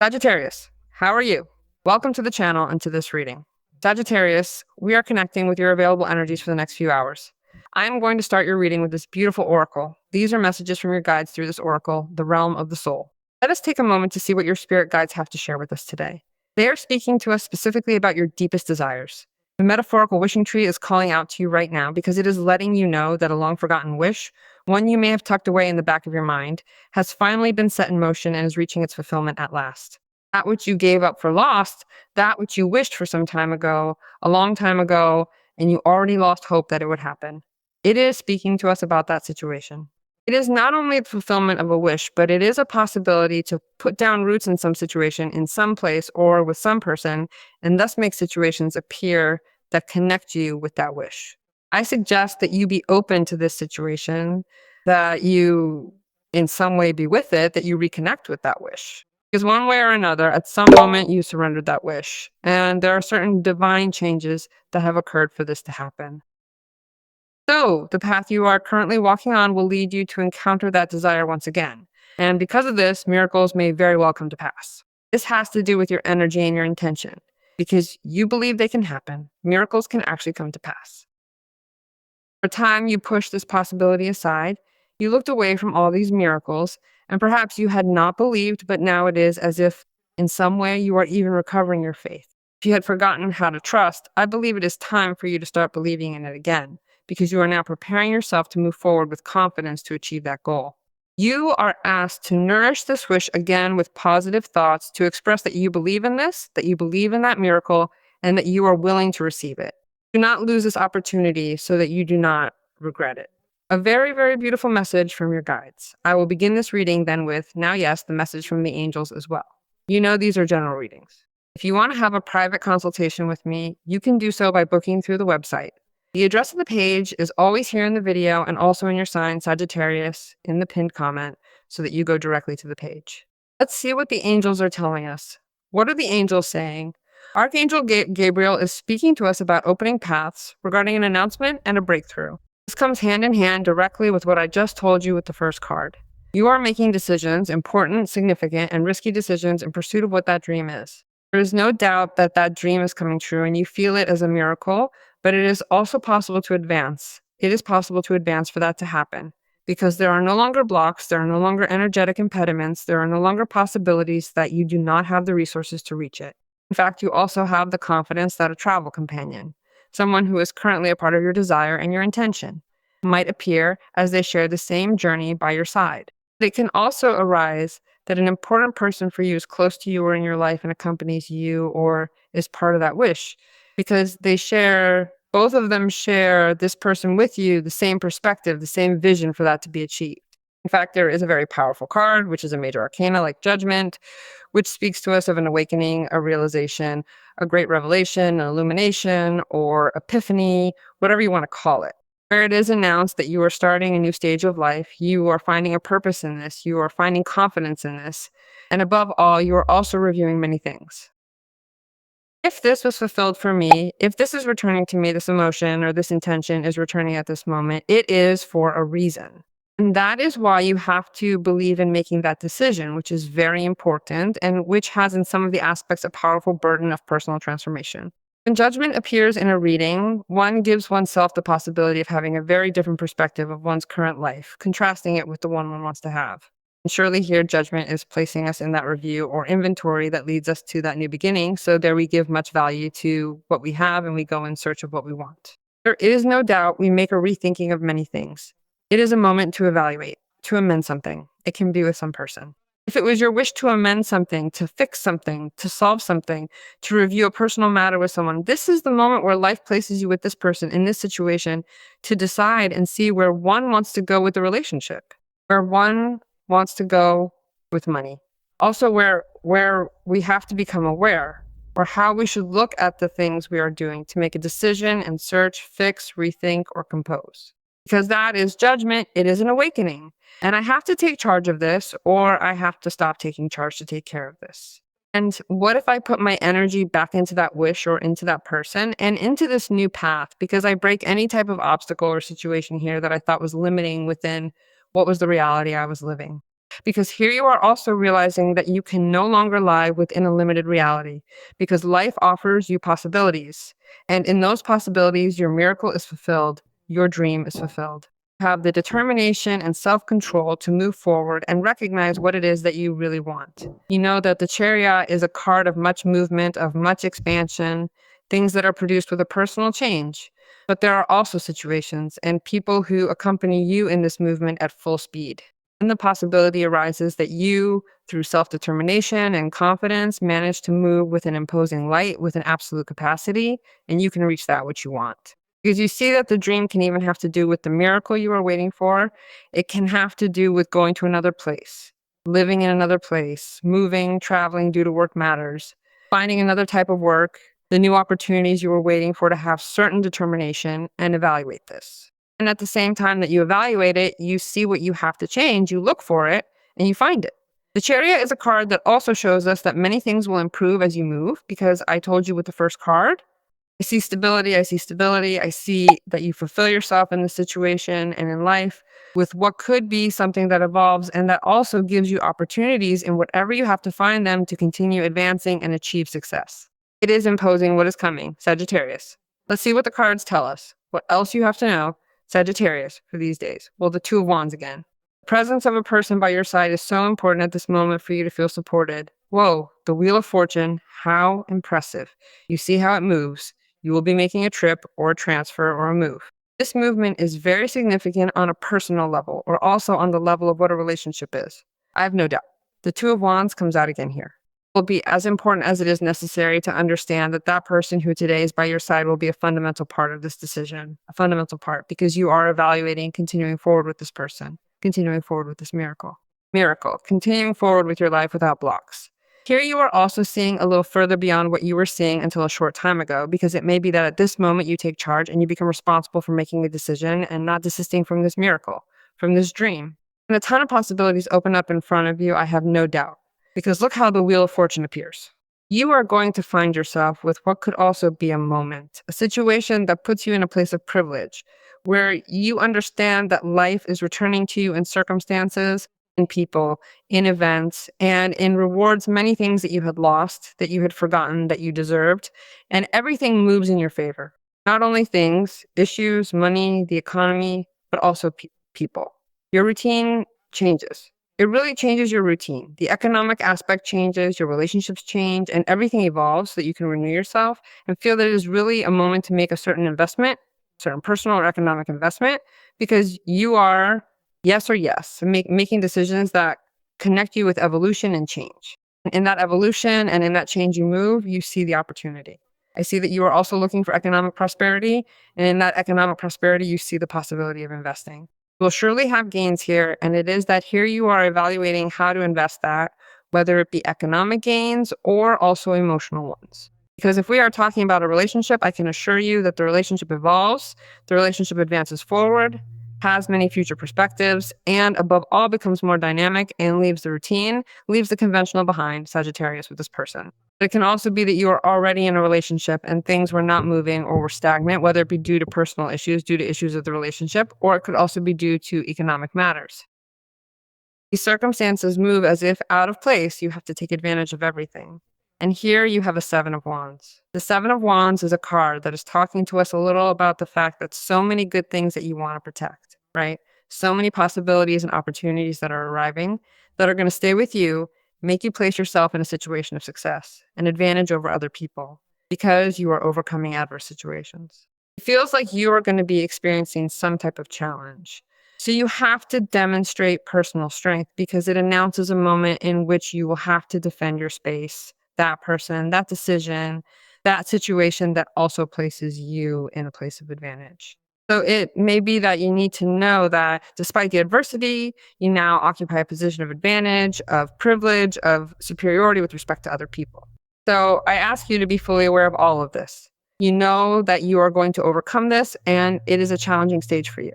Sagittarius, how are you? Welcome to the channel and to this reading. Sagittarius, we are connecting with your available energies for the next few hours. I am going to start your reading with this beautiful oracle. These are messages from your guides through this oracle, the realm of the soul. Let us take a moment to see what your spirit guides have to share with us today. They are speaking to us specifically about your deepest desires. The metaphorical wishing tree is calling out to you right now because it is letting you know that a long forgotten wish, one you may have tucked away in the back of your mind, has finally been set in motion and is reaching its fulfillment at last. That which you gave up for lost, that which you wished for some time ago, a long time ago, and you already lost hope that it would happen. It is speaking to us about that situation. It is not only the fulfillment of a wish, but it is a possibility to put down roots in some situation, in some place, or with some person, and thus make situations appear that connect you with that wish. I suggest that you be open to this situation, that you in some way be with it, that you reconnect with that wish. Because one way or another, at some moment, you surrendered that wish. And there are certain divine changes that have occurred for this to happen. So the path you are currently walking on will lead you to encounter that desire once again. And because of this, miracles may very well come to pass. This has to do with your energy and your intention. Because you believe they can happen, miracles can actually come to pass. For a time, you pushed this possibility aside. You looked away from all these miracles, and perhaps you had not believed, but now it is as if in some way you are even recovering your faith. If you had forgotten how to trust, I believe it is time for you to start believing in it again, because you are now preparing yourself to move forward with confidence to achieve that goal. You are asked to nourish this wish again with positive thoughts, to express that you believe in this, that you believe in that miracle, and that you are willing to receive it. Do not lose this opportunity so that you do not regret it. A very, very beautiful message from your guides. I will begin this reading then with, now yes, the message from the angels as well. You know these are general readings. If you want to have a private consultation with me, you can do so by booking through the website. The address of the page is always here in the video and also in your sign, Sagittarius, in the pinned comment, so that you go directly to the page. Let's see what the angels are telling us. What are the angels saying? Archangel Gabriel is speaking to us about opening paths regarding an announcement and a breakthrough. This comes hand in hand directly with what I just told you with the first card. You are making decisions, important, significant, and risky decisions in pursuit of what that dream is. There is no doubt that that dream is coming true and you feel it as a miracle, but it is also possible to advance. It is possible to advance for that to happen because there are no longer blocks, there are no longer energetic impediments, there are no longer possibilities that you do not have the resources to reach it. In fact, you also have the confidence that a travel companion, someone who is currently a part of your desire and your intention, might appear as they share the same journey by your side. It can also arise that an important person for you is close to you or in your life and accompanies you or is part of that wish because both of them share this person with you, the same perspective, the same vision for that to be achieved. In fact, there is a very powerful card, which is a major arcana like Judgment, which speaks to us of an awakening, a realization, a great revelation, an illumination, or epiphany, whatever you want to call it. Where it is announced that you are starting a new stage of life, you are finding a purpose in this, you are finding confidence in this, and above all, you are also reviewing many things. If this was fulfilled for me, if this is returning to me, this emotion or this intention is returning at this moment, it is for a reason. And that is why you have to believe in making that decision, which is very important and which has in some of the aspects a powerful burden of personal transformation. When judgment appears in a reading, one gives oneself the possibility of having a very different perspective of one's current life, contrasting it with the one wants to have. And surely here judgment is placing us in that review or inventory that leads us to that new beginning. So there we give much value to what we have and we go in search of what we want. There is no doubt we make a rethinking of many things. It is a moment to evaluate, to amend something. It can be with some person. If it was your wish to amend something, to fix something, to solve something, to review a personal matter with someone, this is the moment where life places you with this person in this situation to decide and see where one wants to go with the relationship, where one wants to go with money. Also where we have to become aware or how we should look at the things we are doing to make a decision and search, fix, rethink, or compose. Because that is judgment, it is an awakening. And I have to take charge of this, or I have to stop taking charge to take care of this. And what if I put my energy back into that wish or into that person and into this new path? Because I break any type of obstacle or situation here that I thought was limiting within what was the reality I was living. Because here you are also realizing that you can no longer lie within a limited reality, because life offers you possibilities. And in those possibilities, your miracle is fulfilled, your dream is fulfilled. You have the determination and self-control to move forward and recognize what it is that you really want. You know that the Chariot is a card of much movement, of much expansion, things that are produced with a personal change. But there are also situations and people who accompany you in this movement at full speed. And the possibility arises that you, through self-determination and confidence, manage to move with an imposing light, with an absolute capacity, and you can reach that which you want. Because you see that the dream can even have to do with the miracle you are waiting for. It can have to do with going to another place, living in another place, moving, traveling due to work matters, finding another type of work, the new opportunities you were waiting for to have certain determination and evaluate this. And at the same time that you evaluate it, you see what you have to change, you look for it, and you find it. The Chariot is a card that also shows us that many things will improve as you move, because I told you with the first card, I see stability, I see stability, I see that you fulfill yourself in the situation and in life with what could be something that evolves, and that also gives you opportunities in whatever you have to find them to continue advancing and achieve success. It is imposing what is coming, Sagittarius. Let's see what the cards tell us. What else you have to know, Sagittarius, for these days. Well, the Two of Wands again. The presence of a person by your side is so important at this moment for you to feel supported. Whoa, the Wheel of Fortune, how impressive. You see how it moves. You will be making a trip or a transfer or a move. This movement is very significant on a personal level, or also on the level of what a relationship is. I have no doubt. The Two of Wands comes out again here. Will be as important as it is necessary to understand that that person who today is by your side will be a fundamental part of this decision, a fundamental part, because you are evaluating continuing forward with this person, continuing forward with this miracle. Miracle, continuing forward with your life without blocks. Here you are also seeing a little further beyond what you were seeing until a short time ago, because it may be that at this moment you take charge and you become responsible for making a decision and not desisting from this miracle, from this dream. And a ton of possibilities open up in front of you, I have no doubt. Because look how the Wheel of Fortune appears. You are going to find yourself with what could also be a moment, a situation that puts you in a place of privilege, where you understand that life is returning to you in circumstances, in people, in events, and in rewards many things that you had lost, that you had forgotten, that you deserved, and everything moves in your favor. Not only things, issues, money, the economy, but also people. Your routine changes. It really changes your routine. The economic aspect changes, your relationships change, and everything evolves so that you can renew yourself and feel that it is really a moment to make a certain investment, certain personal or economic investment, because you are yes or yes, making decisions that connect you with evolution and change. And in that evolution and in that change you move, you see the opportunity. I see that you are also looking for economic prosperity, and in that economic prosperity, you see the possibility of investing. You'll surely have gains here, and it is that here you are evaluating how to invest that, whether it be economic gains or also emotional ones. Because if we are talking about a relationship, I can assure you that the relationship evolves, the relationship advances forward, has many future perspectives, and above all becomes more dynamic and leaves the routine, leaves the conventional behind, Sagittarius, with this person. It can also be that you are already in a relationship and things were not moving or were stagnant, whether it be due to personal issues, due to issues of the relationship, or it could also be due to economic matters. These circumstances move as if out of place, you have to take advantage of everything. And here you have a Seven of Wands. The Seven of Wands is a card that is talking to us a little about the fact that so many good things that you want to protect, right? So many possibilities and opportunities that are arriving that are going to stay with you, make you place yourself in a situation of success, an advantage over other people, because you are overcoming adverse situations. It feels like you are going to be experiencing some type of challenge. So you have to demonstrate personal strength because it announces a moment in which you will have to defend your space, that person, that decision, that situation that also places you in a place of advantage. So it may be that you need to know that despite the adversity, you now occupy a position of advantage, of privilege, of superiority with respect to other people. So I ask you to be fully aware of all of this. You know that you are going to overcome this, and it is a challenging stage for you.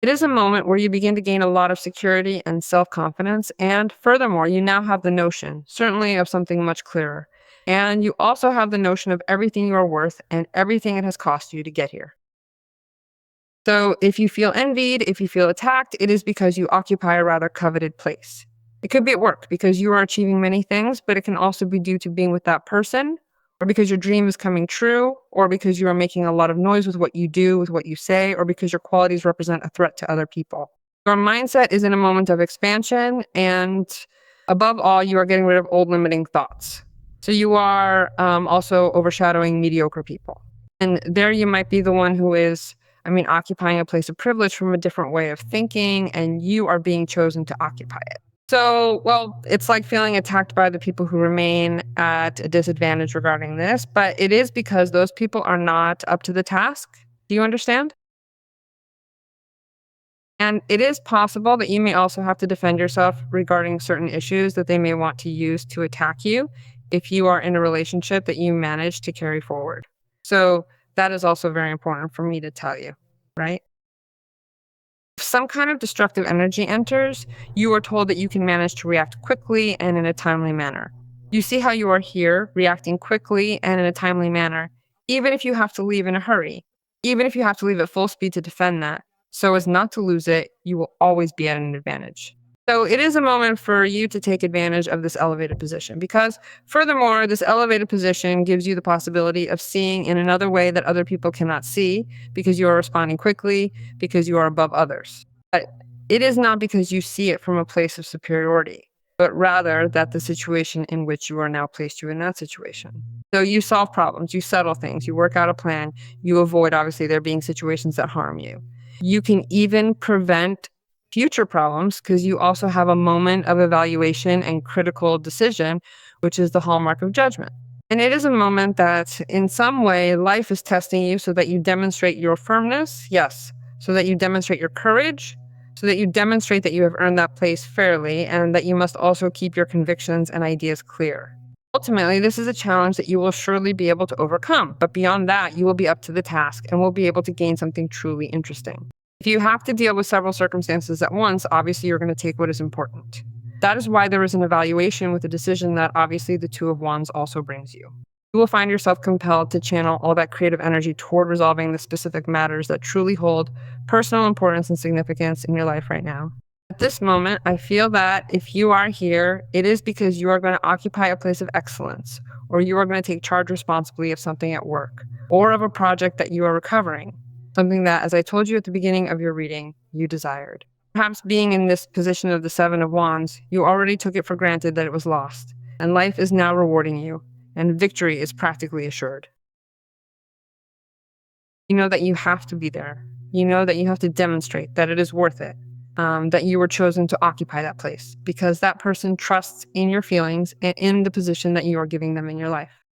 It is a moment where you begin to gain a lot of security and self-confidence, and furthermore, you now have the notion, certainly of something much clearer. And you also have the notion of everything you are worth and everything it has cost you to get here. So if you feel envied, if you feel attacked, it is because you occupy a rather coveted place. It could be at work because you are achieving many things, but it can also be due to being with that person, or because your dream is coming true, or because you are making a lot of noise with what you do, with what you say, or because your qualities represent a threat to other people. Your mindset is in a moment of expansion, and above all, you are getting rid of old limiting thoughts. So you are also overshadowing mediocre people. And there you might be the one who is, occupying a place of privilege from a different way of thinking, and you are being chosen to occupy it. So, well, it's like feeling attacked by the people who remain at a disadvantage regarding this, but it is because those people are not up to the task. Do you understand? And it is possible that you may also have to defend yourself regarding certain issues that they may want to use to attack you if you are in a relationship that you manage to carry forward. So that is also very important for me to tell you, right? If some kind of destructive energy enters, you are told that you can manage to react quickly and in a timely manner. You see how you are here, reacting quickly and in a timely manner, even if you have to leave in a hurry, even if you have to leave at full speed to defend that. So as not to lose it, you will always be at an advantage. So it is a moment for you to take advantage of this elevated position because, furthermore, this elevated position gives you the possibility of seeing in another way that other people cannot see because you are responding quickly, because you are above others. But it is not because you see it from a place of superiority, but rather that the situation in which you are now placed you in that situation. So you solve problems, you settle things, you work out a plan, you avoid, obviously, there being situations that harm you. You can even prevent future problems because you also have a moment of evaluation and critical decision, which is the hallmark of judgment. And it is a moment that in some way life is testing you so that you demonstrate your firmness, yes, so that you demonstrate your courage, so that you demonstrate that you have earned that place fairly, and that you must also keep your convictions and ideas clear. Ultimately, this is a challenge that you will surely be able to overcome, but beyond that, you will be up to the task and will be able to gain something truly interesting. If you have to deal with several circumstances at once, obviously you're going to take what is important. That is why there is an evaluation with a decision that obviously the Two of Wands also brings you. You will find yourself compelled to channel all that creative energy toward resolving the specific matters that truly hold personal importance and significance in your life right now. At this moment, I feel that if you are here, it is because you are going to occupy a place of excellence, or you are going to take charge responsibly of something at work, or of a project that you are recovering, something that, as I told you at the beginning of your reading, you desired. Perhaps being in this position of the Seven of Wands, you already took it for granted that it was lost, and life is now rewarding you, and victory is practically assured. You know that you have to be there. You know that you have to demonstrate that it is worth it, that you were chosen to occupy that place, because that person trusts in your feelings and in the position that you are giving them in your life.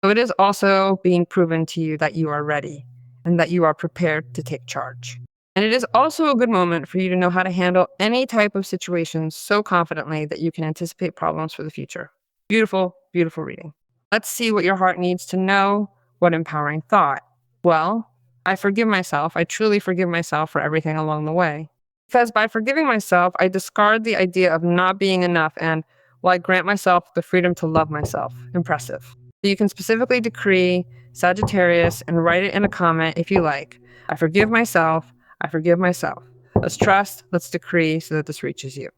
So it is also being proven to you that you are ready and that you are prepared to take charge. And it is also a good moment for you to know how to handle any type of situation so confidently that you can anticipate problems for the future. Beautiful, beautiful reading. Let's see what your heart needs to know. What empowering thought? Well, I forgive myself. I truly forgive myself for everything along the way. Because by forgiving myself, I discard the idea of not being enough and, well, I grant myself the freedom to love myself. Impressive. So you can specifically decree Sagittarius and write it in a comment if you like. I forgive myself. I forgive myself. Let's trust, let's decree so that this reaches you.